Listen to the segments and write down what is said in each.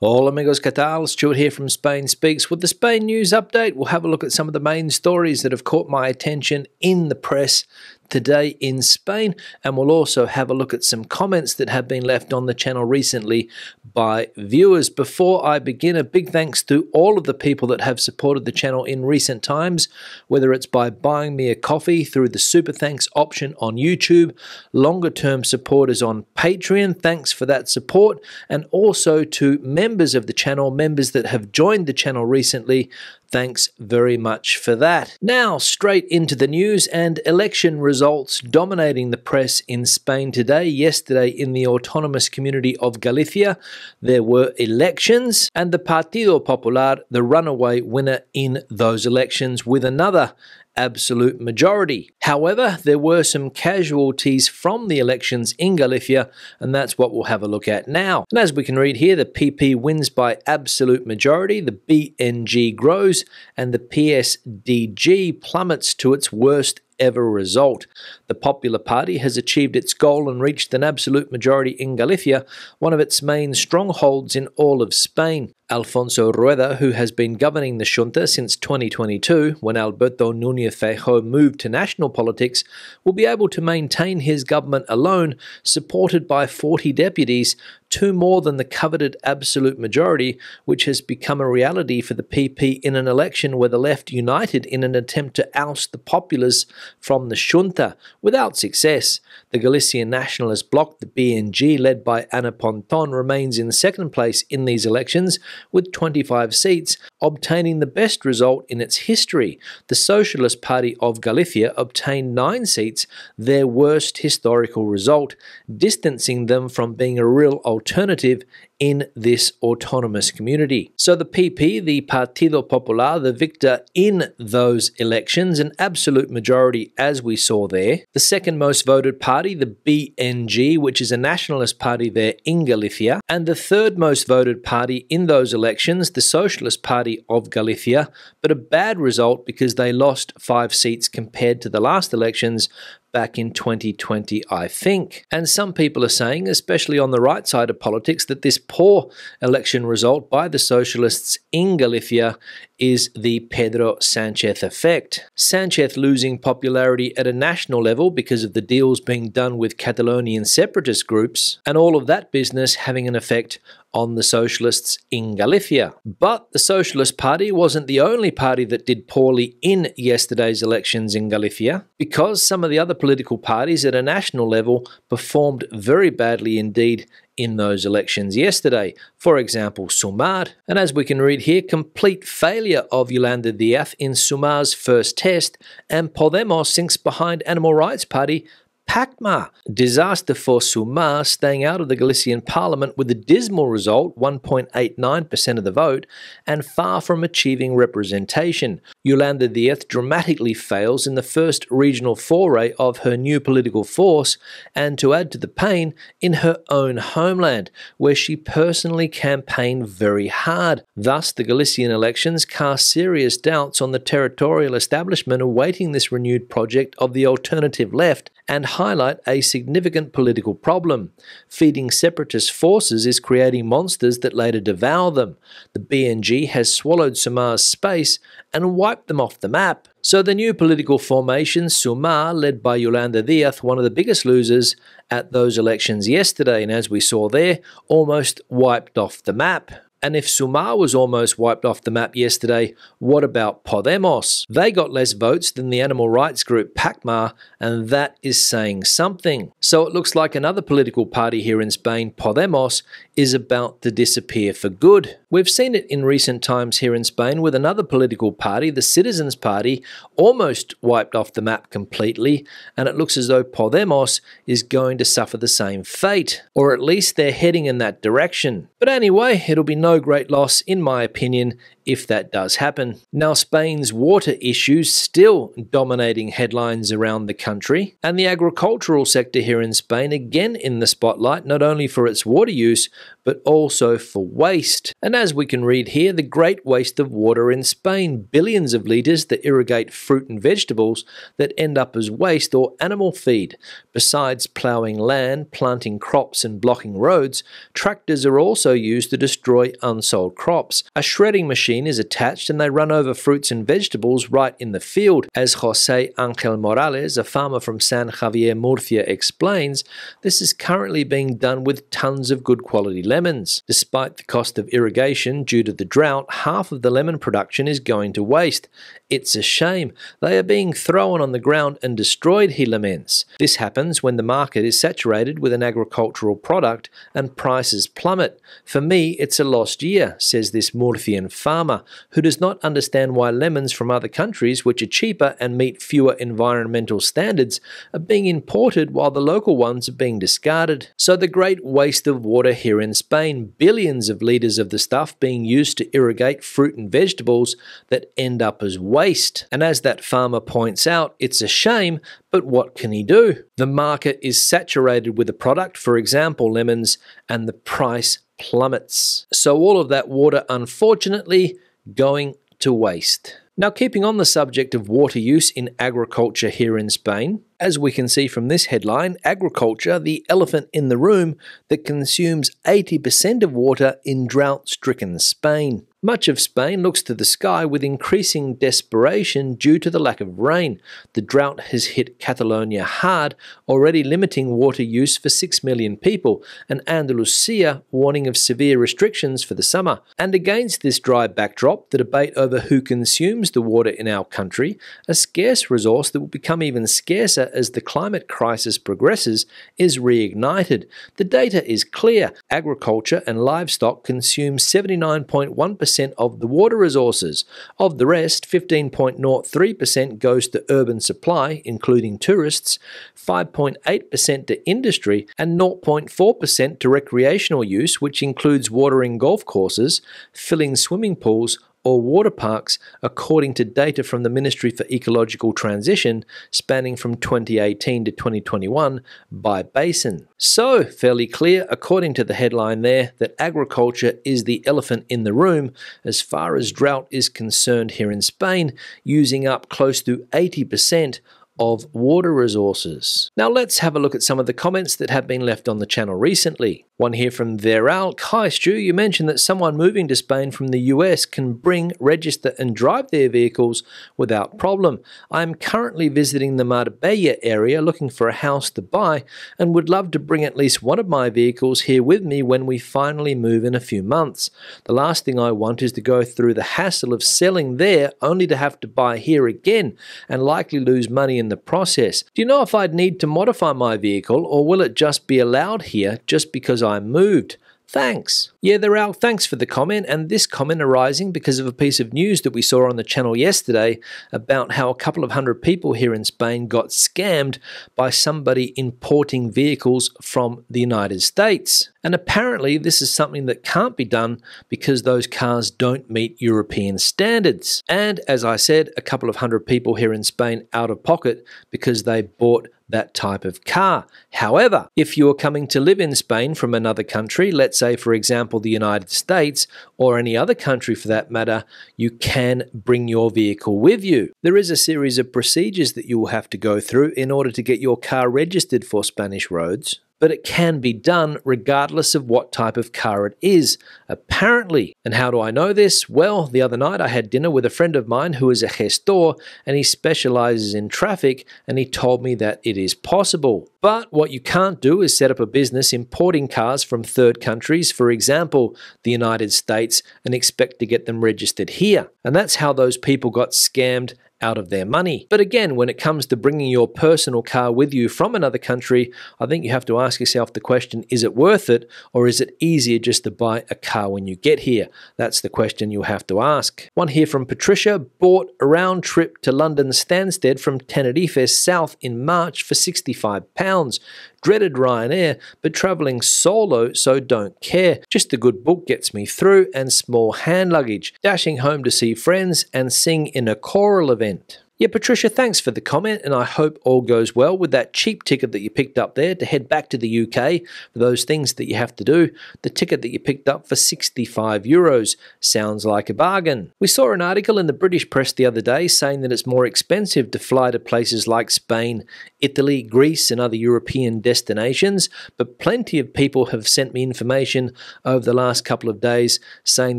Hola amigos, ¿qué tal? Stuart here from Spain Speaks. With the Spain news update, we'll have a look at some of the main stories that have caught my attention in the press today in Spain, and we'll also have a look at some comments that have been left on the channel recently by viewers. Before I begin, a big thanks to all of the people that have supported the channel in recent times, whether it's by buying me a coffee through the Super Thanks option on YouTube, longer term supporters on Patreon, thanks for that support, and also to members of the channel, members that have joined the channel recently. Thanks very much for that. Now, straight into the news and election results dominating the press in Spain today. Yesterday, in the autonomous community of Galicia, there were elections, and the Partido Popular, the runaway winner in those elections, with another absolute majority. However, there were some casualties from the elections in Galicia, and that's what we'll have a look at now. And as we can read here, the PP wins by absolute majority, the BNG grows, and the PSDG plummets to its worst ever result. The Popular Party has achieved its goal and reached an absolute majority in Galicia, one of its main strongholds in all of Spain. Alfonso Rueda, who has been governing the Xunta since 2022, when Alberto Núñez Feijóo moved to national politics, will be able to maintain his government alone, supported by 40 deputies, two more than the coveted absolute majority, which has become a reality for the PP in an election where the left united in an attempt to oust the populace from the Xunta, without success. The Galician Nationalist Bloc, the BNG, led by Ana Pontón, remains in second place in these elections, with 25 seats, obtaining the best result in its history. The Socialist Party of Galicia obtained 9 seats, their worst historical result, distancing them from being a real alternative in this autonomous community. So the PP, the Partido Popular, the victor in those elections, an absolute majority as we saw there. The second most voted party, the BNG, which is a nationalist party there in Galicia. And the third most voted party in those elections, the Socialist Party of Galicia, but a bad result because they lost 5 seats compared to the last elections back in 2020, I think. And some people are saying, especially on the right side of politics, that this poor election result by the socialists in Galicia is the Pedro Sánchez effect. Sánchez losing popularity at a national level because of the deals being done with Catalonian separatist groups, and all of that business having an effect on the socialists in Galicia. But the Socialist Party wasn't the only party that did poorly in yesterday's elections in Galicia, because some of the other political parties at a national level performed very badly indeed in those elections yesterday. For example, Sumar. And as we can read here, complete failure of Yolanda Díaz in Sumar's first test, and Podemos sinks behind Animal Rights Party PACMA. Disaster for Sumar, staying out of the Galician parliament with a dismal result, 1.89% of the vote, and far from achieving representation. Yolanda Díaz dramatically fails in the first regional foray of her new political force, and to add to the pain, in her own homeland, where she personally campaigned very hard. Thus, the Galician elections cast serious doubts on the territorial establishment awaiting this renewed project of the alternative left, and highlight a significant political problem. Feeding separatist forces is creating monsters that later devour them. The BNG has swallowed Sumar's space and wiped them off the map. So the new political formation, Sumar, led by Yolanda Díaz, one of the biggest losers at those elections yesterday, and as we saw there, almost wiped off the map. And if Sumar was almost wiped off the map yesterday, what about Podemos? They got less votes than the animal rights group PACMA, and that is saying something. So it looks like another political party here in Spain, Podemos, is about to disappear for good. We've seen it in recent times here in Spain with another political party, the Citizens Party, almost wiped off the map completely, and it looks as though Podemos is going to suffer the same fate, or at least they're heading in that direction. But anyway, it'll be no great loss, in my opinion, if that does happen. Now, Spain's water issues still dominating headlines around the country, and the agricultural sector here in Spain again in the spotlight, not only for its water use, but also for waste. And as we can read here, the great waste of water in Spain, billions of litres that irrigate fruit and vegetables that end up as waste or animal feed. Besides ploughing land, planting crops and blocking roads, tractors are also used to destroy unsold crops. A shredding machine is attached and they run over fruits and vegetables right in the field. As José Ángel Morales, a farmer from San Javier, Murcia, explains, this is currently being done with tons of good quality lemons. Despite the cost of irrigation due to the drought, half of the lemon production is going to waste. It's a shame. They are being thrown on the ground and destroyed, he laments. This happens when the market is saturated with an agricultural product and prices plummet. For me, it's a lost year, says this Murcian farmer, who does not understand why lemons from other countries, which are cheaper and meet fewer environmental standards, are being imported while the local ones are being discarded. So the great waste of water here in Spain, billions of litres of the stuff being used to irrigate fruit and vegetables that end up as waste. And as that farmer points out, it's a shame, but what can he do? The market is saturated with a product, for example lemons, and the price plummets. So all of that water, unfortunately, going to waste. Now, keeping on the subject of water use in agriculture here in Spain, as we can see from this headline, agriculture, the elephant in the room that consumes 80% of water in drought-stricken Spain. Much of Spain looks to the sky with increasing desperation due to the lack of rain. The drought has hit Catalonia hard, already limiting water use for 6 million people, and Andalusia warning of severe restrictions for the summer. And against this dry backdrop, the debate over who consumes the water in our country, a scarce resource that will become even scarcer as the climate crisis progresses, is reignited. The data is clear. Agriculture and livestock consume 79.1% of the water resources. Of the rest, 15.03% goes to urban supply, including tourists, 5.8% to industry, and 0.4% to recreational use, which includes watering golf courses, filling swimming pools, or water parks, according to data from the Ministry for Ecological Transition spanning from 2018 to 2021 by basin. So, fairly clear, according to the headline there, that agriculture is the elephant in the room as far as drought is concerned here in Spain, using up close to 80% of water resources. Now let's have a look at some of the comments that have been left on the channel recently. One here from Veral. Hi Stu, you mentioned that someone moving to Spain from the US can bring, register and drive their vehicles without problem. I am currently visiting the Marbella area looking for a house to buy and would love to bring at least one of my vehicles here with me when we finally move in a few months. The last thing I want is to go through the hassle of selling there only to have to buy here again and likely lose money in the process. Do you know if I'd need to modify my vehicle or will it just be allowed here just because I moved? Thanks. Yeah, they're out. Thanks for the comment, and this comment arising because of a piece of news that we saw on the channel yesterday about how a couple of hundred people here in Spain got scammed by somebody importing vehicles from the United States. And apparently this is something that can't be done because those cars don't meet European standards. And as I said, a couple of hundred people here in Spain out of pocket because they bought that type of car. However, if you are coming to live in Spain from another country, let's say for example the United States or any other country for that matter, you can bring your vehicle with you. There is a series of procedures that you will have to go through in order to get your car registered for Spanish roads, but it can be done regardless of what type of car it is, apparently. And how do I know this? Well, the other night I had dinner with a friend of mine who is a gestor and he specializes in traffic, and he told me that it is possible. But what you can't do is set up a business importing cars from third countries, for example, the United States, and expect to get them registered here. And that's how those people got scammed out of their money. But again, when it comes to bringing your personal car with you from another country, I think you have to ask yourself the question, is it worth it, or is it easier just to buy a car when you get here? That's the question you have to ask. One here from Patricia, bought a round trip to London Stansted from Tenerife south in March for £65. £100. Dreaded Ryanair, but travelling solo, so don't care. Just a good book gets me through and small hand luggage. Dashing home to see friends and sing in a choral event. Yeah, Patricia, thanks for the comment, and I hope all goes well with that cheap ticket that you picked up there to head back to the UK for those things that you have to do. The ticket that you picked up for €65 sounds like a bargain. We saw an article in the British press the other day saying that it's more expensive to fly to places like Spain, Italy, Greece, and other European destinations, but plenty of people have sent me information over the last couple of days saying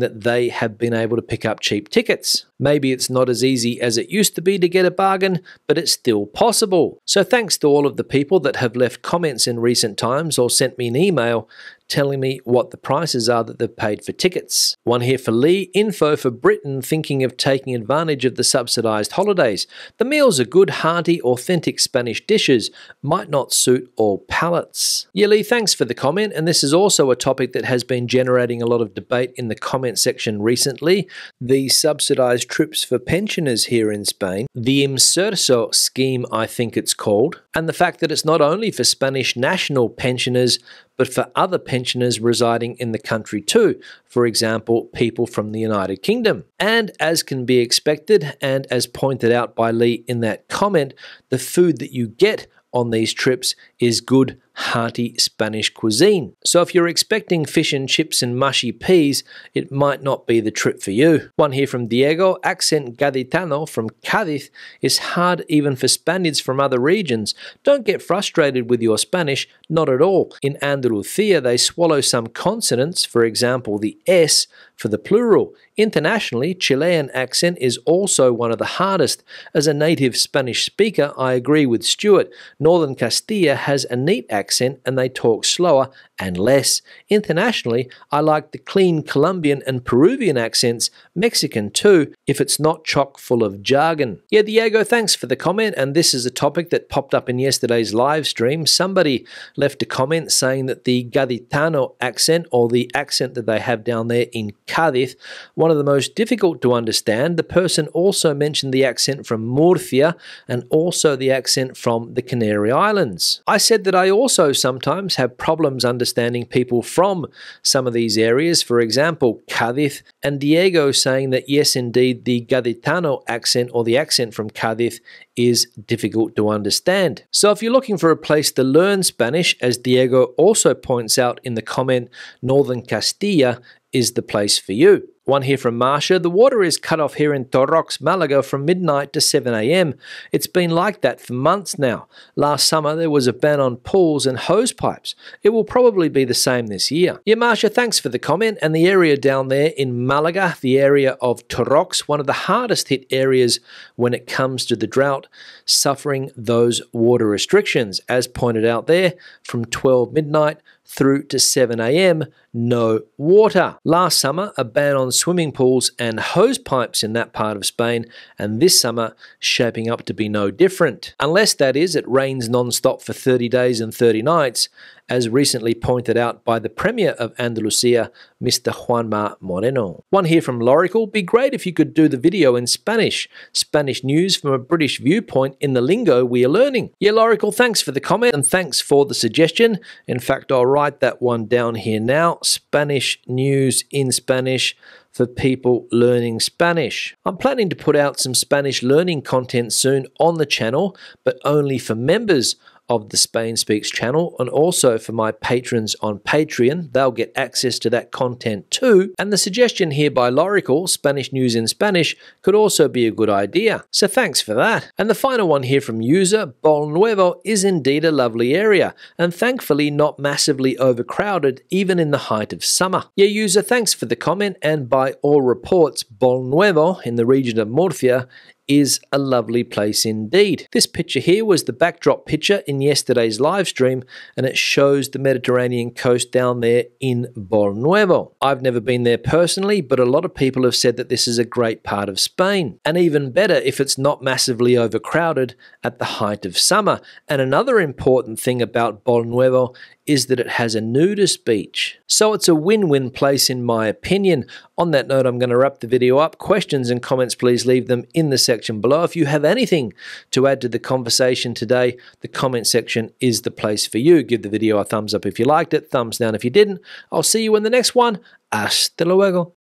that they have been able to pick up cheap tickets. Maybe it's not as easy as it used to be to get a bargain, but it's still possible. So thanks to all of the people that have left comments in recent times or sent me an email telling me what the prices are that they've paid for tickets. One here for Lee, info for Britain thinking of taking advantage of the subsidised holidays. The meals are good, hearty, authentic Spanish dishes, might not suit all palates. Yeah, Lee, thanks for the comment, and this is also a topic that has been generating a lot of debate in the comment section recently. The subsidised trips for pensioners here in Spain, the Inserso scheme I think it's called, and the fact that it's not only for Spanish national pensioners, but for other pensioners residing in the country too, for example, people from the United Kingdom. And as can be expected, and as pointed out by Lee in that comment, the food that you get on these trips is good, hearty Spanish cuisine. So if you're expecting fish and chips and mushy peas, it might not be the trip for you. One here from Diego, accent gaditano from Cádiz is hard even for Spaniards from other regions. Don't get frustrated with your Spanish, not at all. In Andalusia, they swallow some consonants, for example, the S for the plural. Internationally, Chilean accent is also one of the hardest. As a native Spanish speaker, I agree with Stuart. Northern Castilla has a neat accent and they talk slower and less. Internationally, I like the clean Colombian and Peruvian accents, Mexican too, if it's not chock full of jargon. Yeah, Diego, thanks for the comment, and this is a topic that popped up in yesterday's live stream. Somebody left a comment saying that the Gaditano accent, or the accent that they have down there in Cádiz, one of the most difficult to understand. The person also mentioned the accent from Murcia and also the accent from the Canary Islands. I said that I also sometimes have problems understanding people from some of these areas, for example, Cádiz, and Diego saying that yes, indeed, the Gaditano accent, or the accent from Cádiz, is difficult to understand. So if you're looking for a place to learn Spanish, as Diego also points out in the comment, Northern Castilla is the place for you. One here from Marsha, the water is cut off here in Torrox, Malaga from midnight to 7 a.m. It's been like that for months now. Last summer there was a ban on pools and hose pipes. It will probably be the same this year. Yeah, Marsha, thanks for the comment. And the area down there in Malaga, the area of Torrox, one of the hardest hit areas when it comes to the drought, suffering those water restrictions. As pointed out there, from 12 midnight through to 7 a.m, no water. Last summer, a ban on swimming pools and hose pipes in that part of Spain, and this summer shaping up to be no different. Unless, that is, it rains non-stop for 30 days and 30 nights, as recently pointed out by the Premier of Andalusia, Mr. Juanma Moreno. One here from Lorical, be great if you could do the video in Spanish. Spanish news from a British viewpoint in the lingo we are learning. Yeah, Lorical, thanks for the comment and thanks for the suggestion. In fact, I'll write that one down here now. Spanish news in Spanish for people learning Spanish. I'm planning to put out some Spanish learning content soon on the channel, but only for members of the Spain Speaks channel, and also for my patrons on Patreon. They'll get access to that content too. And the suggestion here by Lorical, Spanish news in Spanish, could also be a good idea. So thanks for that. And the final one here from user, Bol Nuevo is indeed a lovely area, and thankfully not massively overcrowded even in the height of summer. Yeah, user, thanks for the comment, and by all reports, Bol Nuevo in the region of Murcia is a lovely place indeed. This picture here was the backdrop picture in yesterday's live stream, and it shows the Mediterranean coast down there in Bol Nuevo. I've never been there personally, but a lot of people have said that this is a great part of Spain, and even better if it's not massively overcrowded at the height of summer. And another important thing about Bol Nuevo is that it has a nudist beach. So it's a win-win place in my opinion. On that note, I'm going to wrap the video up. Questions and comments, please leave them in the section below. If you have anything to add to the conversation today, the comment section is the place for you. Give the video a thumbs up if you liked it, thumbs down if you didn't. I'll see you in the next one. Hasta luego.